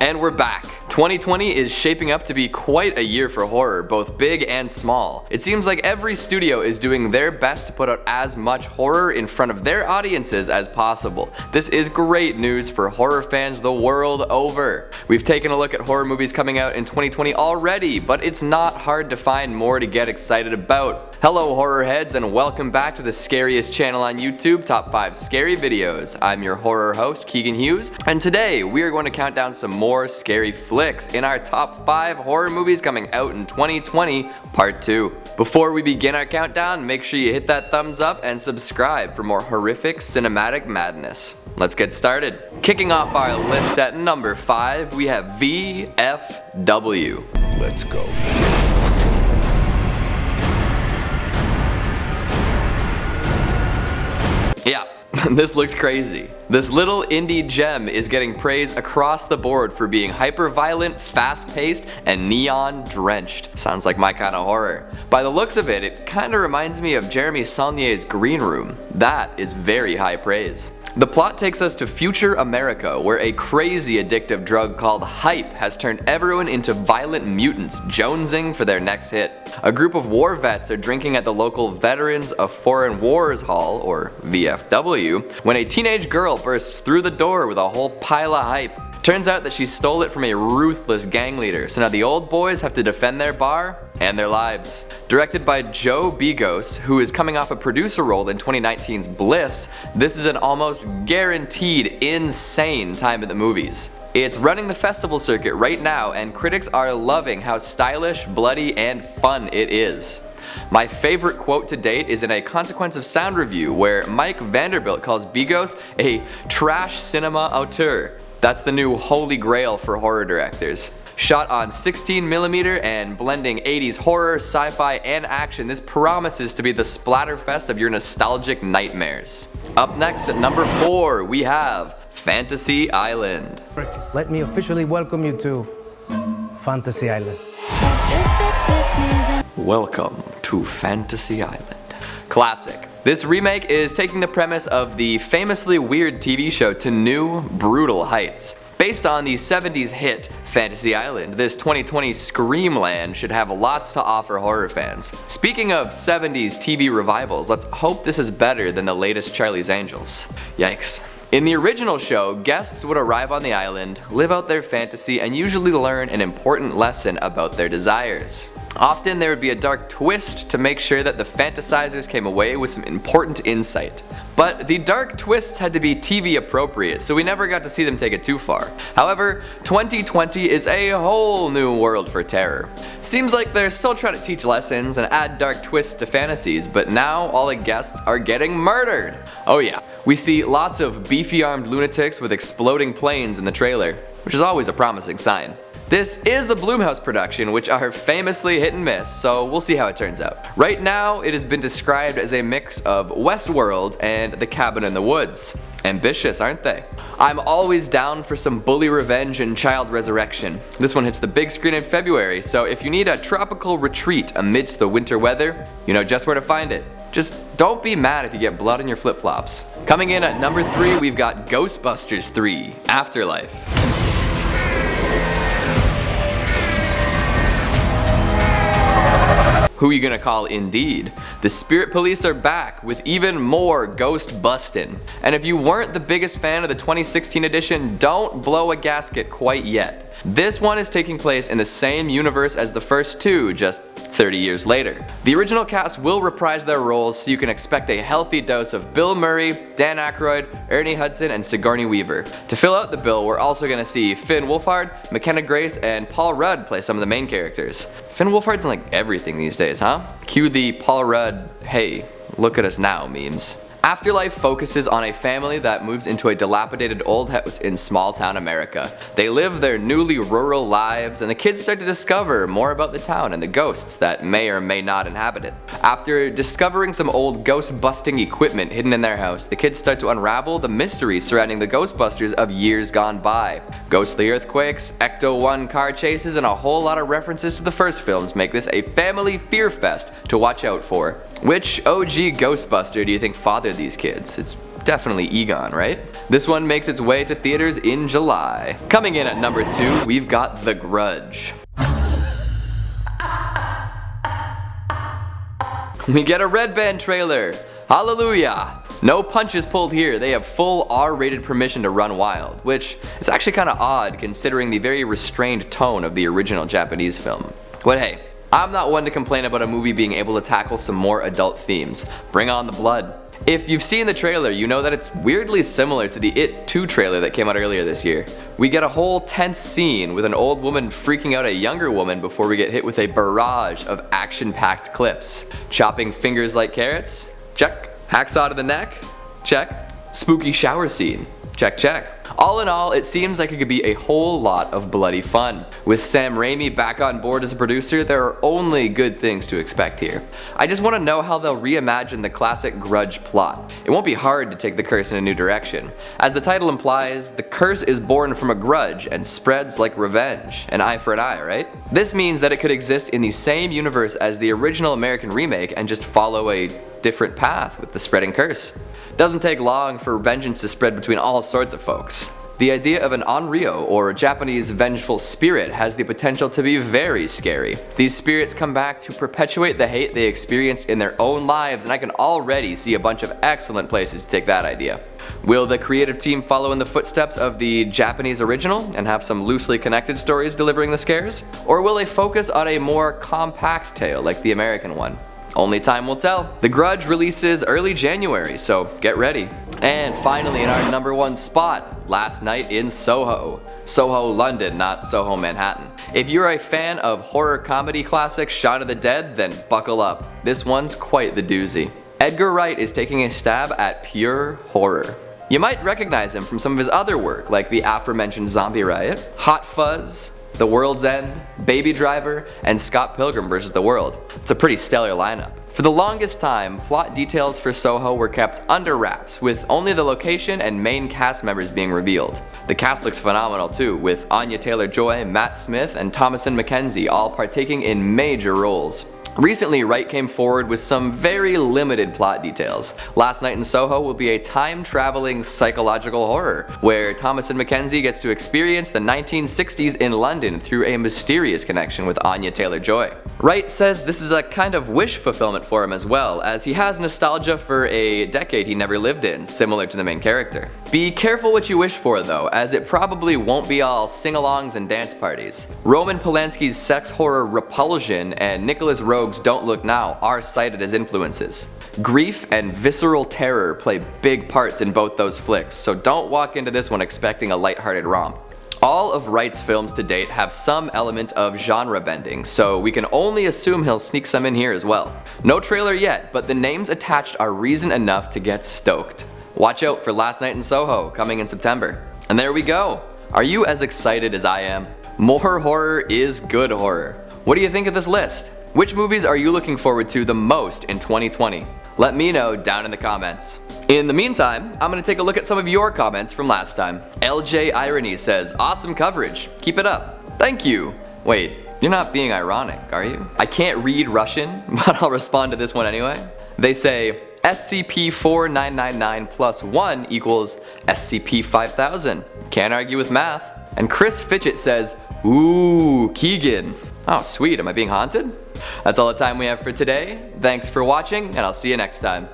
And we're back. 2020 is shaping up to be quite a year for horror, both big and small. It seems like every studio is doing their best to put out as much horror in front of their audiences as possible. This is great news for horror fans the world over. We've taken a look at horror movies coming out in 2020 already, but it's not hard to find more to get excited about. Hello horror heads, and welcome back to the Scariest channel on YouTube, Top 5 Scary Videos. I'm your horror host, Keegan Hughes, and today we are going to count down some more scary flicks in our top 5 horror movies coming out in 2020, part 2. Before we begin our countdown, make sure you hit that thumbs up and subscribe for more horrific cinematic madness. Let's get started. Kicking off our list at number 5, we have VFW. Let's go. Yeah, this looks crazy. This little indie gem is getting praise across the board for being hyper-violent, fast-paced, and neon-drenched. Sounds like my kind of horror. By the looks of it, it kinda reminds me of Jeremy Saulnier's Green Room. That is very high praise. The plot takes us to future America, where a crazy addictive drug called hype has turned everyone into violent mutants jonesing for their next hit. A group of war vets are drinking at the local Veterans of Foreign Wars Hall, or VFW, when a teenage girl bursts through the door with a whole pile of hype. Turns out that she stole it from a ruthless gang leader, so now the old boys have to defend their bar and their lives. Directed by Joe Begos, who is coming off a producer role in 2019's Bliss, this is an almost guaranteed insane time at the movies. It's running the festival circuit right now, and critics are loving how stylish, bloody, and fun it is. My favorite quote to date is in a Consequence of Sound review, where Mike Vanderbilt calls Begos a trash cinema auteur. That's the new holy grail for horror directors. Shot on 16mm and blending 80s horror, sci-fi, and action, this promises to be the splatterfest of your nostalgic nightmares. Up next at number 4, we have Fantasy Island. Let me officially welcome you to Fantasy Island. Welcome to Fantasy Island. Classic. This remake is taking the premise of the famously weird TV show to new, brutal heights. Based on the 70s hit Fantasy Island, this 2020 Screamland should have lots to offer horror fans. Speaking of 70s TV revivals, let's hope this is better than the latest Charlie's Angels. Yikes. In the original show, guests would arrive on the island, live out their fantasy, and usually learn an important lesson about their desires. Often there would be a dark twist to make sure that the fantasizers came away with some important insight. But the dark twists had to be TV appropriate, so we never got to see them take it too far. However, 2020 is a whole new world for terror. Seems like they're still trying to teach lessons and add dark twists to fantasies, but now all the guests are getting murdered. Oh yeah, we see lots of beefy armed lunatics with exploding planes in the trailer, which is always a promising sign. This is a Blumhouse production, which are famously hit and miss, so we'll see how it turns out. Right now, it has been described as a mix of Westworld and The Cabin in the Woods. Ambitious, aren't they? I'm always down for some bully revenge and child resurrection. This one hits the big screen in February, so if you need a tropical retreat amidst the winter weather, you know just where to find it. Just don't be mad if you get blood on your flip-flops. Coming in at number 3, we've got Ghostbusters 3, Afterlife. Who you gonna call indeed? The Spirit Police are back with even more ghost bustin'. And if you weren't the biggest fan of the 2016 edition, don't blow a gasket quite yet. This one is taking place in the same universe as the first two, just 30 years later. The original cast will reprise their roles, so you can expect a healthy dose of Bill Murray, Dan Aykroyd, Ernie Hudson, and Sigourney Weaver. To fill out the bill, we're also gonna see Finn Wolfhard, McKenna Grace, and Paul Rudd play some of the main characters. Finn Wolfhard's in like everything these days, huh? Cue the Paul Rudd, hey, look at us now memes. Afterlife focuses on a family that moves into a dilapidated old house in small town America. They live their newly rural lives, and the kids start to discover more about the town and the ghosts that may or may not inhabit it. After discovering some old ghost busting equipment hidden in their house, the kids start to unravel the mystery surrounding the Ghostbusters of years gone by. Ghostly earthquakes, Ecto-1 car chases, and a whole lot of references to the first films make this a family fear fest to watch out for. Which OG Ghostbuster do you think fathered these kids? It's definitely Egon, right? This one makes its way to theaters in July. Coming in at number 2, we've got The Grudge. We get a Red Band trailer. Hallelujah! No punches pulled here, they have full R-rated permission to run wild, which is actually kinda odd considering the very restrained tone of the original Japanese film. But hey, I'm not one to complain about a movie being able to tackle some more adult themes. Bring on the blood. If you've seen the trailer, you know that it's weirdly similar to the It 2 trailer that came out earlier this year. We get a whole tense scene with an old woman freaking out a younger woman before we get hit with a barrage of action-packed clips. Chopping fingers like carrots? Check. Hacksaw to the neck? Check. Spooky shower scene? Check, check. All in all, it seems like it could be a whole lot of bloody fun. With Sam Raimi back on board as a producer, there are only good things to expect here. I just want to know how they'll reimagine the classic Grudge plot. It won't be hard to take the curse in a new direction. As the title implies, the curse is born from a grudge and spreads like revenge. An eye for an eye, right? This means that it could exist in the same universe as the original American remake and just follow a different path with the spreading curse. Doesn't take long for vengeance to spread between all sorts of folks. The idea of an onryo, or Japanese vengeful spirit, has the potential to be very scary. These spirits come back to perpetuate the hate they experienced in their own lives, and I can already see a bunch of excellent places to take that idea. Will the creative team follow in the footsteps of the Japanese original and have some loosely connected stories delivering the scares? Or will they focus on a more compact tale like the American one? Only time will tell. The Grudge releases early January, so get ready. And finally, in our number 1 spot, Last Night in Soho. Soho, London, not Soho, Manhattan. If you're a fan of horror comedy classic Shaun of the Dead, then buckle up. This one's quite the doozy. Edgar Wright is taking a stab at pure horror. You might recognize him from some of his other work, like the aforementioned Zombie Riot, Hot Fuzz, The World's End, Baby Driver, and Scott Pilgrim vs. the World. It's a pretty stellar lineup. For the longest time, plot details for Soho were kept under wraps, with only the location and main cast members being revealed. The cast looks phenomenal too, with Anya Taylor-Joy, Matt Smith, and Thomasin McKenzie all partaking in major roles. Recently, Wright came forward with some very limited plot details. Last Night in Soho will be a time-traveling psychological horror, where Thomasin McKenzie gets to experience the 1960s in London through a mysterious connection with Anya Taylor-Joy. Wright says this is a kind of wish fulfillment for him as well, as he has nostalgia for a decade he never lived in, similar to the main character. Be careful what you wish for though, as it probably won't be all sing-alongs and dance parties. Roman Polanski's sex horror Repulsion and Nicholas Roeg's Don't Look Now are cited as influences. Grief and visceral terror play big parts in both those flicks, so don't walk into this one expecting a lighthearted romp. All of Wright's films to date have some element of genre bending, so we can only assume he'll sneak some in here as well. No trailer yet, but the names attached are reason enough to get stoked. Watch out for Last Night in Soho, coming in September. And there we go. Are you as excited as I am? More horror is good horror. What do you think of this list? Which movies are you looking forward to the most in 2020? Let me know down in the comments. In the meantime, I'm gonna take a look at some of your comments from last time. LJ Irony says, awesome coverage, keep it up. Thank you. Wait, you're not being ironic, are you? I can't read Russian, but I'll respond to this one anyway. They say, SCP-4999 plus 1 equals SCP-5000. Can't argue with math. And Chris Fitchett says, ooh, Keegan. Oh sweet, am I being haunted? That's all the time we have for today. Thanks for watching, and I'll see you next time.